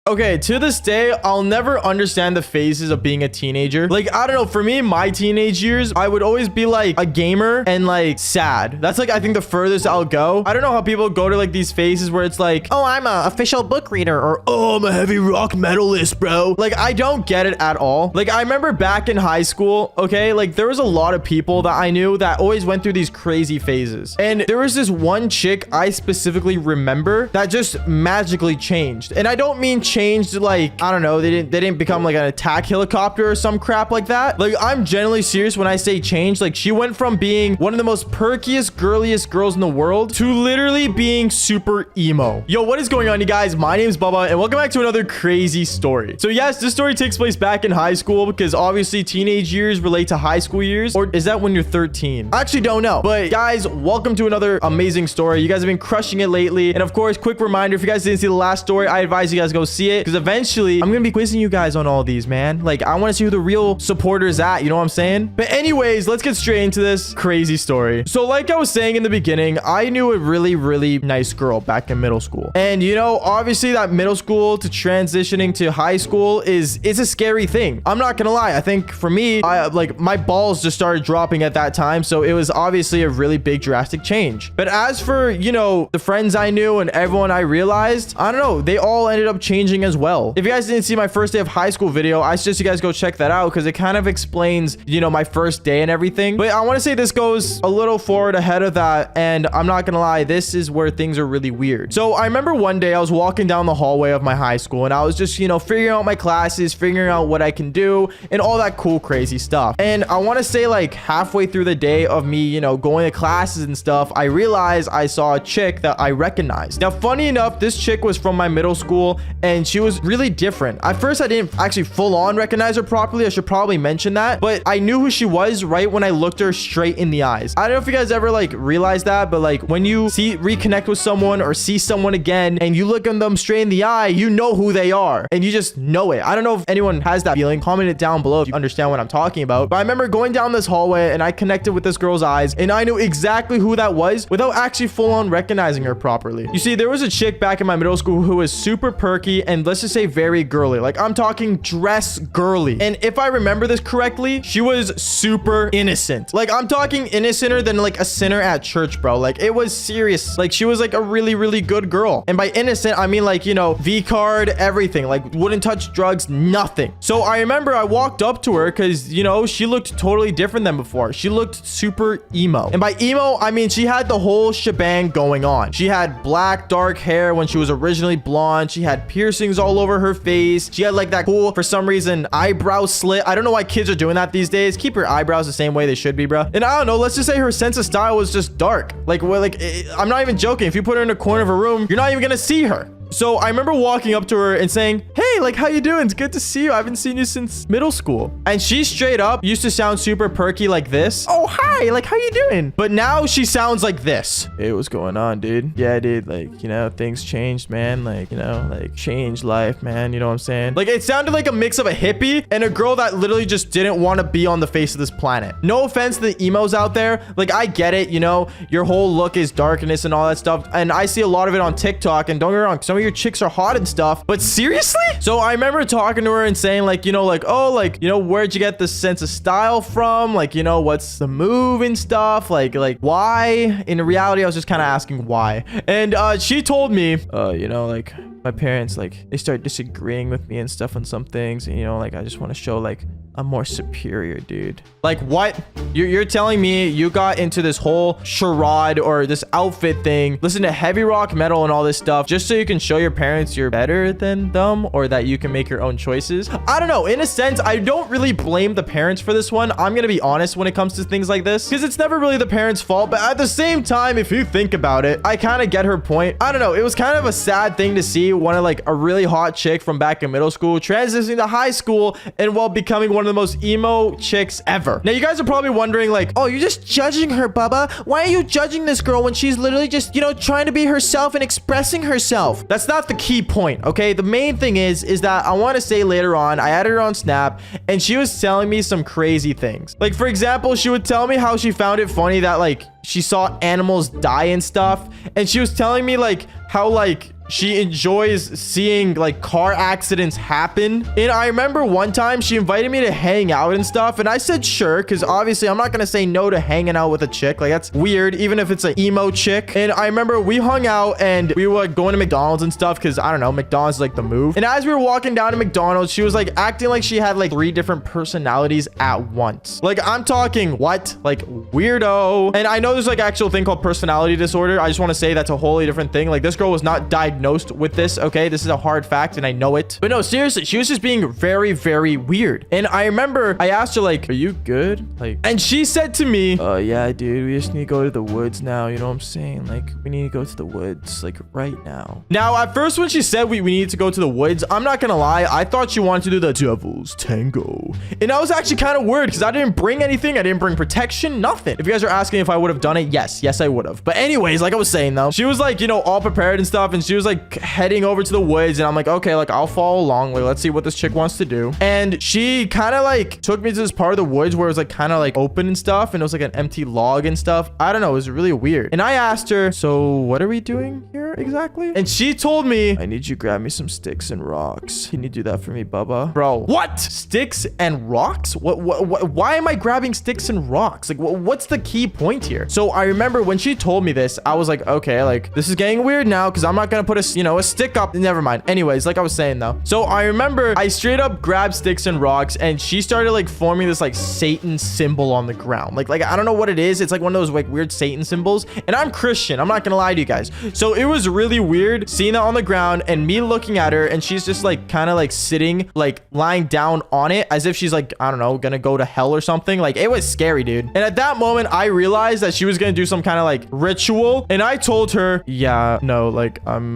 Okay, to this day, I'll never understand the phases of being a teenager. Like, I don't know. For me, my teenage years, I would always be like a gamer and like sad. That's like, I think the furthest I'll go. I don't know how people go to like these phases where it's like, oh, I'm a official book reader, or oh, I'm a heavy rock metalist, bro. Like, I don't get it at all. Like, I remember back in high school, okay, like there was a lot of people that I knew that always went through these crazy phases. And there was this one chick I specifically remember that just magically changed. And I don't mean changed like, I don't know, they didn't become like an attack helicopter or some crap like that. Like, I'm genuinely serious when I say change. Like, she went from being one of the most perkiest, girliest girls in the world to literally being super emo. Yo, what is going on, you guys? My name is Bubba, and welcome back to another crazy story. So yes, this story takes place back in high school because obviously teenage years relate to high school years. Or is that when you're 13? I actually don't know. But guys, welcome to another amazing story. You guys have been crushing it lately. And of course, quick reminder, if you guys didn't see the last story, I advise you guys go see it because eventually I'm gonna be quizzing you guys on all these, man. Like, I want to see who the real supporters at, you know what I'm saying? But anyways, let's get straight into this crazy story. So like I was saying in the beginning, I knew a really nice girl back in middle school. And you know, obviously that middle school to transitioning to high school is a scary thing. I'm not gonna lie. I think for me, like my balls just started dropping at that time. So it was obviously a really big drastic change. But as for, you know, the friends I knew and everyone I realized, I don't know, they all ended up changing as well. If you guys didn't see my first day of high school video, I suggest you guys go check that out because it kind of explains, you know, my first day and everything. But I want to say this goes a little forward ahead of that. And I'm not gonna lie, this is where things are really weird. So I remember one day I was walking down the hallway of my high school and I was just, you know, figuring out my classes, figuring out what I can do and all that cool, crazy stuff. And I want to say like halfway through the day of me, you know, going to classes and stuff, I realized I saw a chick that I recognized. Now, funny enough, this chick was from my middle school and she was really different. At first, I didn't actually full on recognize her properly. I should probably mention that, but I knew who she was right when I looked her straight in the eyes. I don't know if you guys ever like realize that, but like when you reconnect with someone or see someone again and you look at them straight in the eye, you know who they are and you just know it. I don't know if anyone has that feeling. Comment it down below if you understand what I'm talking about. But I remember going down this hallway and I connected with this girl's eyes and I knew exactly who that was without actually full on recognizing her properly. You see, there was a chick back in my middle school who was super perky and let's just say very girly. Like, I'm talking dress girly. And if I remember this correctly, she was super innocent. Like, I'm talking innocenter than like a sinner at church, bro. Like, it was serious. Like, she was like a really good girl. And by innocent, I mean like, you know, V card, everything. Like, wouldn't touch drugs, nothing. So I remember I walked up to her because, you know, she looked totally different than before. She looked super emo. And by emo, I mean she had the whole shebang going on. She had black, dark hair when she was originally blonde. She had piercings all over her face. She had like that cool, for some reason, eyebrow slit. I don't know why kids are doing that these days. Keep your eyebrows the same way they should be, bro. And I don't know, let's just say her sense of style was just dark. Like, well, like I'm not even joking. If you put her in a corner of a room, you're not even gonna see her. So I remember walking up to her and saying, hey, like, how you doing? It's good to see you. I haven't seen you since middle school. And she straight up used to sound super perky like this. Oh, hi, like, how you doing? But now she sounds like this. Hey, what's going on, dude? Yeah, dude, like, you know, things changed, man. Like, you know, like, changed life, man. You know what I'm saying? Like, it sounded like a mix of a hippie and a girl that literally just didn't want to be on the face of this planet. No offense to the emos out there. Like, I get it, you know, your whole look is darkness and all that stuff. And I see a lot of it on TikTok. And don't get me wrong, some of your chicks are hot and stuff, but seriously? So I remember talking to her and saying like, you know, like, oh, like, you know, where'd you get this sense of style from? Like, you know, what's the move and stuff? Like why? In reality, I was just kind of asking why. And she told me, you know, like my parents, like they start disagreeing with me and stuff on some things. And, you know, like I just want to show like I'm more superior, dude. Like what? You're telling me you got into this whole charade or this outfit thing, listen to heavy rock metal and all this stuff just so you can show your parents you're better than them or that you can make your own choices? I don't know. In a sense, I don't really blame the parents for this one. I'm gonna be honest when it comes to things like this because it's never really the parents' fault. But at the same time, if you think about it, I kind of get her point. I don't know. It was kind of a sad thing to see one of like a really hot chick from back in middle school transitioning to high school and while becoming one of the most emo chicks ever. Now, you guys are probably wondering like, oh, you're just judging her, Bubba. Why are you judging this girl when she's literally just, you know, trying to be herself and expressing herself? That's not the key point, okay? The main thing is that I want to say later on, I added her on Snap and she was telling me some crazy things. Like, for example, she would tell me how she found it funny that like she saw animals die and stuff. And she was telling me like how like she enjoys seeing like car accidents happen. And I remember one time she invited me to hang out and stuff, and I said sure, because obviously I'm not gonna say no to hanging out with a chick. Like, that's weird, even if it's an emo chick. And I remember we hung out and we were like going to McDonald's and stuff, because I don't know, McDonald's is like the move. And as we were walking down to McDonald's, she was like acting like she had like 3 different personalities at once. Like, I'm talking what? Like, weirdo. And I know there's like actual thing called personality disorder. I just want to say that's a wholly different thing. Like, this girl was not diagnosed with this, okay? This is a hard fact and I know it. But no, seriously, she was just being very, very weird. And I remember I asked her like, are you good? Like, and she said to me, yeah, dude, we just need to go to the woods now. You know what I'm saying? Like, we need to go to the woods like right now. Now, at first when she said we needed to go to the woods, I'm not gonna lie, I thought she wanted to do the devil's tango. And I was actually kind of worried because I didn't bring anything. I didn't bring protection, nothing. If you guys are asking if I would have done it, yes, I would have. But anyways, like I was saying though, she was like, you know, all prepared and stuff, and she was like heading over to the woods, and I'm like, okay, like I'll follow along. Like, let's see what this chick wants to do. And she kind of like took me to this part of the woods where it was like kind of like open and stuff, and it was like an empty log and stuff. I don't know, it was really weird. And I asked her, so what are we doing here exactly? And she told me, I need you to grab me some sticks and rocks. Can you do that for me, Bubba? Bro, what? Sticks and rocks? What why am I grabbing sticks and rocks? Like, what's the key point here? So I remember when she told me this, I was like, okay, like this is getting weird now, because I'm not gonna put a stick up. Never mind. Anyways, like I was saying though, so I remember I straight up grabbed sticks and rocks, and she started like forming this like Satan symbol on the ground. Like I don't know what it is. It's like one of those like weird Satan symbols, and I'm Christian, I'm not gonna lie to you guys. So it was really weird seeing that on the ground and me looking at her, and she's just like kind of like sitting, like lying down on it as if she's like, I don't know, gonna go to hell or something. Like, it was scary, dude. And at that moment I realized that she was gonna do some kind of like ritual, and I told her, yeah, no, like I'm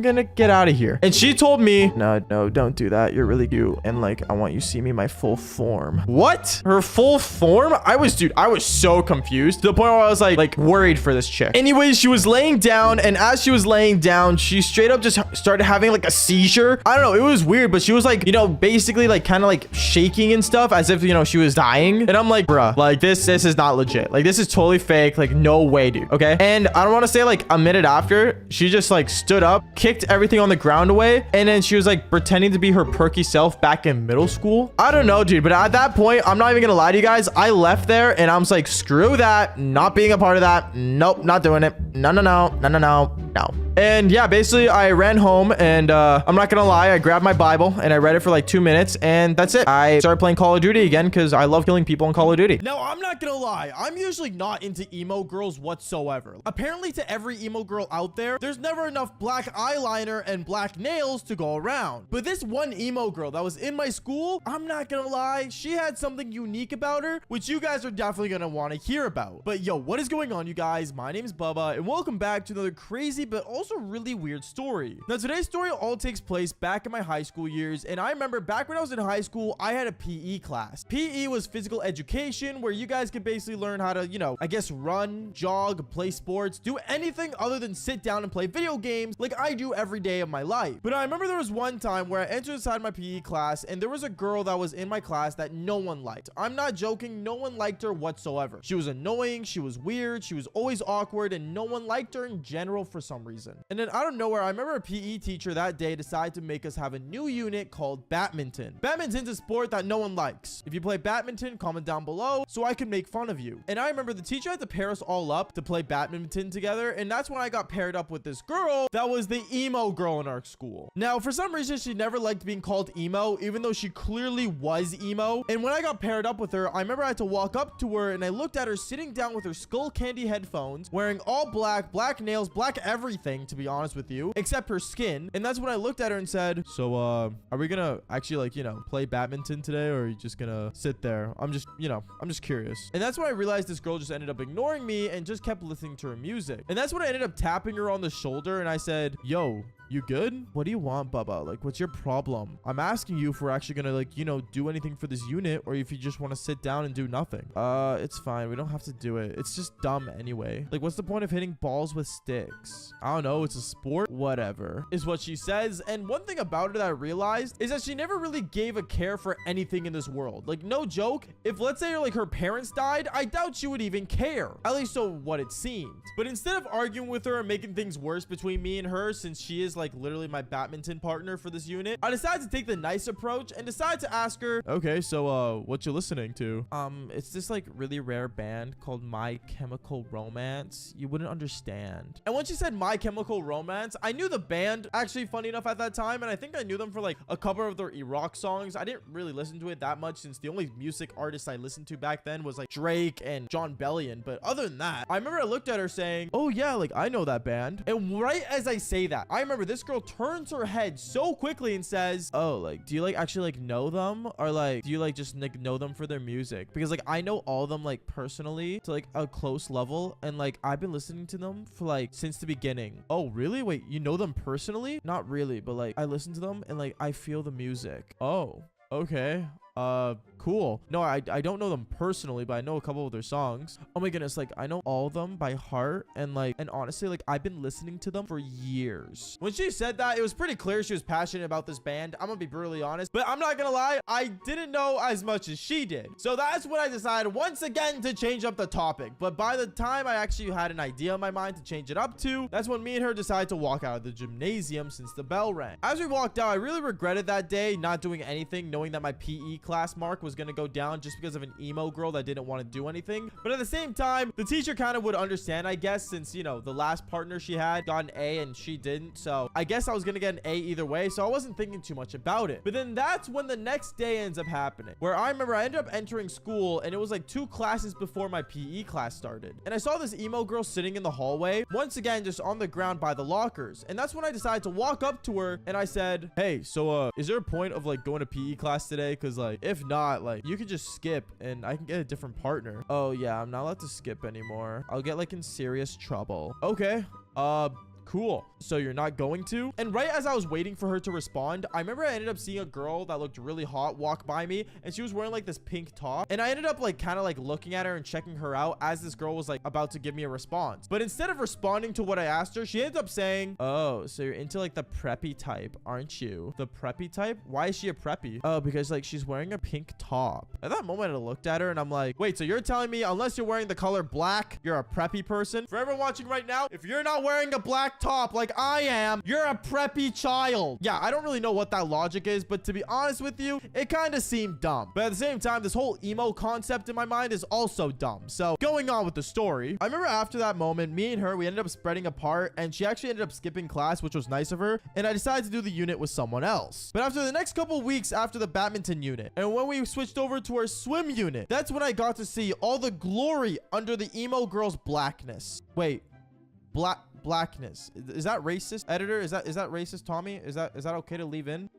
gonna get out of here. And she told me, no, don't do that, you're really cute, and like I want you to see me my full form. What? Her full form? I was so confused, to the point where I was like worried for this chick. Anyways, she was laying down, and as she was laying down, she straight up just started having like a seizure. I don't know, it was weird, but she was like, you know, basically like kind of like shaking and stuff as if, you know, she was dying. And I'm like, bruh, like this is not legit. Like, this is totally fake. Like, no way, dude. Okay. And I don't want to say like a minute after, she just like stood up, kicked everything on the ground away, and then she was like pretending to be her perky self back in middle school. I don't know, dude, but at that point, I'm not even gonna lie to you guys, I left there and I was like, screw that, not being a part of that. Nope, not doing it. No. And yeah, basically I ran home, and I'm not gonna lie, I grabbed my Bible and I read it for like 2 minutes, and that's it. I started playing Call of Duty again because I love killing people in Call of Duty. Now, I'm not gonna lie, I'm usually not into emo girls whatsoever. Apparently, to every emo girl out there, there's never enough black eyeliner and black nails to go around. But this one emo girl that was in my school, I'm not gonna lie, she had something unique about her, which you guys are definitely gonna want to hear about. But yo, what is going on, you guys? My name is Bubba, and welcome back to another crazy but also really weird story. Now, today's story all takes place back in my high school years, and I remember back when I was in high school, I had a PE class. PE was physical education, where you guys could basically learn how to, you know, I guess run, jog, play sports, do anything other than sit down and play video games like I do every day of my life. But I remember there was one time where I entered inside my PE class, and there was a girl that was in my class that no one liked. I'm not joking, no one liked her whatsoever. She was annoying, she was weird, she was always awkward, and no one liked her in general for some reason. And then out of nowhere, I remember a PE teacher that day decided to make us have a new unit called badminton. Badminton's a sport that no one likes. If you play badminton, comment down below so I can make fun of you. And I remember the teacher had to pair us all up to play badminton together, and that's when I got paired up with this girl that was the emo girl in our school. Now, for some reason, she never liked being called emo, even though she clearly was emo. And when I got paired up with her, I remember I had to walk up to her, and I looked at her sitting down with her skull candy headphones, wearing all black nails, black everything, to be honest with you, except her skin. And that's when I looked at her and said, so are we gonna actually, like, you know, play badminton today, or are you just gonna sit there? I'm just curious. And that's when I realized this girl just ended up ignoring me and just kept listening to her music. And that's when I ended up tapping her on the shoulder, and I said, yo, You good? What do you want, Bubba? Like, what's your problem? I'm asking you if we're actually gonna, like, you know, do anything for this unit, or if you just want to sit down and do nothing. It's fine. We don't have to do it. It's just dumb anyway. Like, what's the point of hitting balls with sticks? I don't know. It's a sport. Whatever, is what she says. And one thing about it that I realized is that she never really gave a care for anything in this world. Like, no joke. If, let's say, like, her parents died, I doubt she would even care. At least so what it seemed. But instead of arguing with her and making things worse between me and her, since she is like literally my badminton partner for this unit, I decided to take the nice approach and decide to ask her, okay, so what you listening to? It's this like really rare band called My Chemical Romance. You wouldn't understand. And when she said My Chemical Romance, I knew the band, actually, funny enough, at that time, and I think I knew them for like a couple of their rock songs. I didn't really listen to it that much, since the only music artists I listened to back then was like Drake and John Bellion. But other than that, I remember I looked at her saying, oh yeah, like I know that band. And right as I say that, I remember this girl turns her head so quickly and says, oh, like, do you like actually like know them, or like do you like just like know them for their music? Because like I know all of them like personally to like a close level, and like I've been listening to them for like since the beginning. Oh really? Wait, you know them personally? Not really, but like I listen to them and like I feel the music. Oh, okay. Cool. No, I don't know them personally, but I know a couple of their songs. Oh my goodness, like I know all of them by heart, and honestly, like I've been listening to them for years. When she said that, it was pretty clear she was passionate about this band. I'm gonna be brutally honest, but I'm not gonna lie, I didn't know as much as she did. So that's when I decided once again to change up the topic. But by the time I actually had an idea in my mind to change it up to, that's when me and her decided to walk out of the gymnasium since the bell rang. As we walked out, I really regretted that day not doing anything, knowing that my PE class mark was gonna go down just because of an emo girl that didn't want to do anything. But at the same time, the teacher kind of would understand, I guess, since, you know, the last partner she had got an A and she didn't. So I guess I was gonna get an A either way, so I wasn't thinking too much about it. But then that's when the next day ends up happening, where I remember I ended up entering school, and it was like 2 classes before my PE class started. And I saw this emo girl sitting in the hallway, once again just on the ground by the lockers. And that's when I decided to walk up to her, and I said, hey, so is there a point of like going to PE class today? Because like if not, like you could just skip and I can get a different partner. Oh yeah, I'm not allowed to skip anymore. I'll get like in serious trouble. Okay, cool. So you're not going to? And right as I was waiting for her to respond, I remember I ended up seeing a girl that looked really hot walk by me, and she was wearing like this pink top, and I ended up like kind of like looking at her and checking her out as this girl was like about to give me a response. But instead of responding to what I asked her, she ended up saying, oh, so you're into like the preppy type, aren't you? The preppy type? Why is she a preppy? Oh, because like she's wearing a pink top. At that moment, I looked at her and I'm like, wait, so you're telling me unless you're wearing the color black, you're a preppy person? For everyone watching right now, if you're not wearing a black top like I am, you're a preppy child. Yeah, I don't really know what that logic is, but to be honest with you, it kind of seemed dumb. But at the same time, this whole emo concept in my mind is also dumb. So going on with the story, I remember after that moment, me and her, we ended up spreading apart, and she actually ended up skipping class, which was nice of her, and I decided to do the unit with someone else. But after the next couple weeks after the badminton unit, and when we switched over to our swim unit, that's when I got to see all the glory under the emo girl's blackness. Wait, blackness, is that racist? Editor, is that racist? Tommy, is that okay to leave in?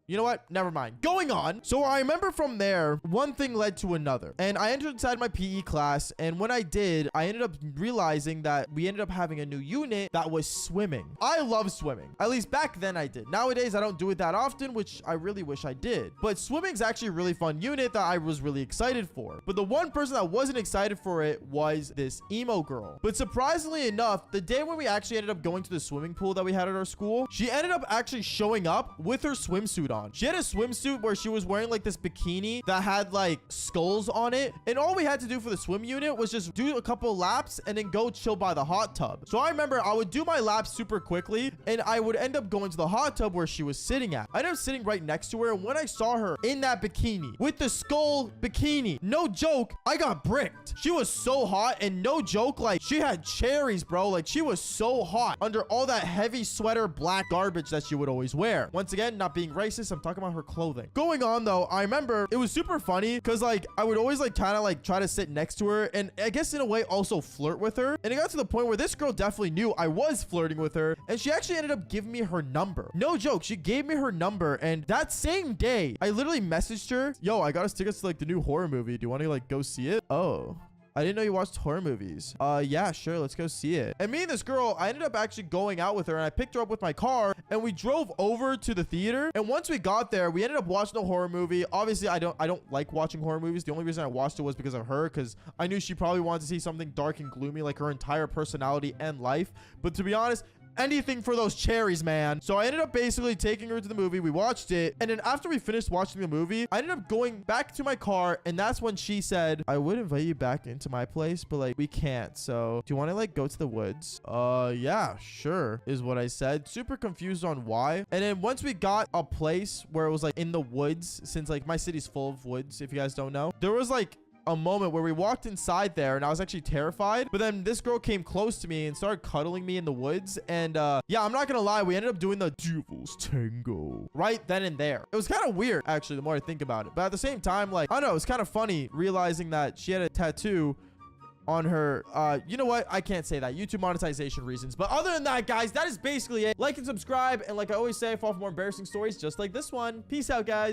You know what? Never mind. Going on. So I remember from there, one thing led to another. And I entered inside my PE class. And when I did, I ended up realizing that we ended up having a new unit that was swimming. I love swimming. At least back then I did. Nowadays, I don't do it that often, which I really wish I did. But swimming's actually a really fun unit that I was really excited for. But the one person that wasn't excited for it was this emo girl. But surprisingly enough, the day when we actually ended up going to the swimming pool that we had at our school, she ended up actually showing up with her swimsuit on. She had a swimsuit where she was wearing like this bikini that had like skulls on it. And all we had to do for the swim unit was just do a couple laps and then go chill by the hot tub. So I remember I would do my laps super quickly and I would end up going to the hot tub where she was sitting at. I ended up sitting right next to her. And when I saw her in that bikini with the skull bikini, no joke, I got bricked. She was so hot, and no joke, like she had cherries, bro. Like she was so hot under all that heavy sweater black garbage that she would always wear. Once again, not being racist, I'm talking about her clothing. Going on though, I remember it was super funny because like I would always like kind of like try to sit next to her, and I guess in a way also flirt with her. And it got to the point where this girl definitely knew I was flirting with her, and she actually ended up giving me her number. No joke, she gave me her number, and that same day I literally messaged her, yo, I got us tickets to like the new horror movie, do you want to like go see it? Oh, I didn't know you watched horror movies. Yeah, sure. Let's go see it. And me and this girl, I ended up actually going out with her, and I picked her up with my car, and we drove over to the theater. And once we got there, we ended up watching a horror movie. Obviously, I don't like watching horror movies. The only reason I watched it was because of her, because I knew she probably wanted to see something dark and gloomy, like her entire personality and life. But to be honest, anything for those cherries, man. So I ended up basically taking her to the movie. We watched it. And then after we finished watching the movie, I ended up going back to my car. And that's when she said, I would invite you back into my place, but like we can't. So do you want to like go to the woods? Yeah, sure, is what I said. Super confused on why. And then once we got a place where it was like in the woods, since like my city's full of woods, if you guys don't know, there was like a moment where we walked inside there and I was actually terrified, but then this girl came close to me and started cuddling me in the woods. And yeah, I'm not gonna lie, we ended up doing the devil's tango right then and there. It was kind of weird, actually, the more I think about it, but at the same time, like, I don't know, it's kind of funny realizing that she had a tattoo on her. You know what, I can't say that, YouTube monetization reasons. But other than that, guys, that is basically it. Like and subscribe, and like I always say, I fall for more embarrassing stories just like this one. Peace out, guys.